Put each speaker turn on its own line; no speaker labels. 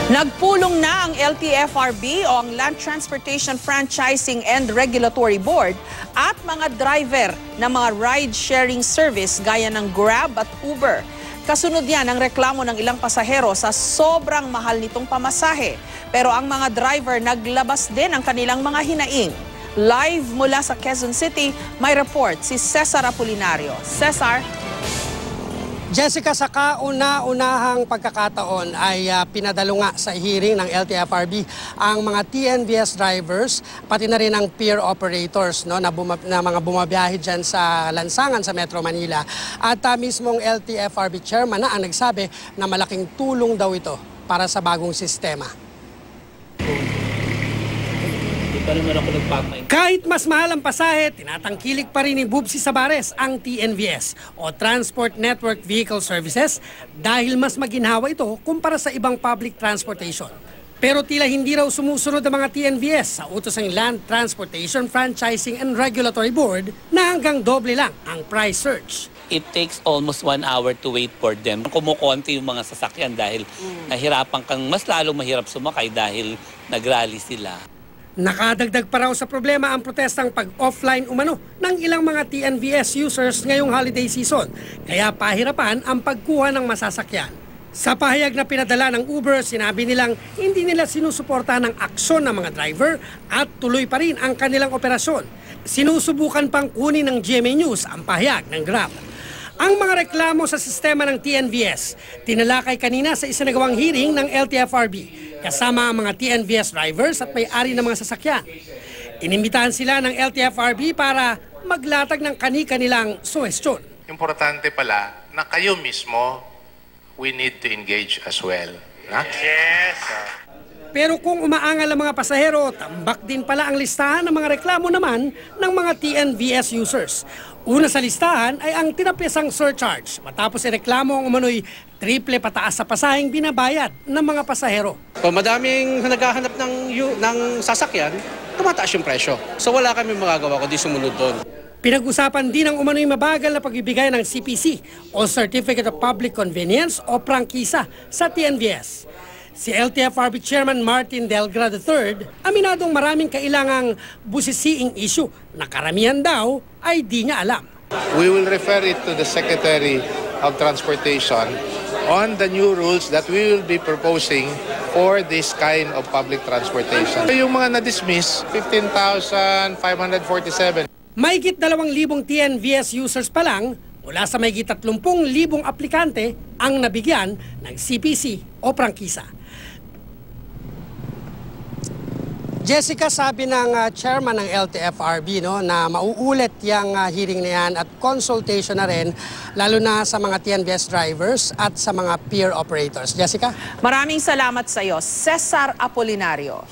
Nagpulong na ang LTFRB o ang Land Transportation Franchising and Regulatory Board at mga driver ng mga ride-sharing service gaya ng Grab at Uber. Kasunod yan ang reklamo ng ilang pasahero sa sobrang mahal nitong pamasahe. Pero ang mga driver naglabas din ang kanilang mga hinaing. Live mula sa Quezon City, may report si Cesar Apolinario. Cesar?
Jessica, sa kauna-unahang pagkakataon ay pinadalo nga sa hearing ng LTFRB ang mga TNVS drivers, pati na rin ang peer operators na mga bumabiyahe dyan sa lansangan sa Metro Manila. At mismong LTFRB chairman na ang nagsabi na malaking tulong daw ito para sa bagong sistema. Kahit mas mahal ang pasahe, tinatangkilik pa rin ni Bubsy Sabares ang TNVS o Transport Network Vehicle Services dahil mas maginhawa ito kumpara sa ibang public transportation. Pero tila hindi raw sumusunod ang mga TNVS sa utos ng Land Transportation Franchising and Regulatory Board na hanggang doble lang ang price surge.
It takes almost 1 hour to wait for them. Kumukonti yung mga sasakyan dahil nahirapan kang mas lalong mahirap sumakay dahil nagrally sila.
Nakadagdag pa raw sa problema ang protestang pag-offline umano ng ilang mga TNVS users ngayong holiday season, kaya pahirapan ang pagkuha ng masasakyan. Sa pahayag na pinadala ng Uber, sinabi nilang hindi nila sinusuportahan ang aksyon ng mga driver at tuloy pa rin ang kanilang operasyon. Sinusubukan pang kunin ng GMA News ang pahayag ng Grab. Ang mga reklamo sa sistema ng TNVS, tinalakay kanina sa isinagawang hearing ng LTFRB, kasama ang mga TNVS drivers at may-ari ng mga sasakyan. Inimbitahan sila ng LTFRB para maglatag ng kani-kanilang suhestyon.
Importante pala na kayo mismo, we need to engage as well. Ha? Yes!
Pero kung umaangal ang mga pasahero, tambak din pala ang listahan ng mga reklamo naman ng mga TNVS users. Una sa listahan ay ang tinapisang surcharge matapos ireklamo ang umano'y triple pataas sa pasaheng binabayad ng mga pasahero.
Kung madaming naghahanap ng sasakyan, tumataas yung presyo. So wala kami magagawa kundi sumunod doon.
Pinag-usapan din ang umano'y mabagal na pagbibigay ng CPC o Certificate of Public Convenience o prangkisa sa TNVS. Si LTFRB Chairman Martin Delgra III, aminadong maraming kailangang busisiing issue na karamihan daw ay di niya alam.
We will refer it to the Secretary of Transportation on the new rules that we will be proposing for this kind of public transportation. Yung mga na-dismiss, 15,547.
Mahigit 2,000 TNVS users pa lang mula sa mahigit 30,000 aplikante ang nabigyan ng CPC o prangkisa. Jessica, sabi ng chairman ng LTFRB na mauulit yung hearing na yan at consultation na rin lalo na sa mga TNVS drivers at sa mga peer operators. Jessica?
Maraming salamat sa iyo, Cesar Apolinario.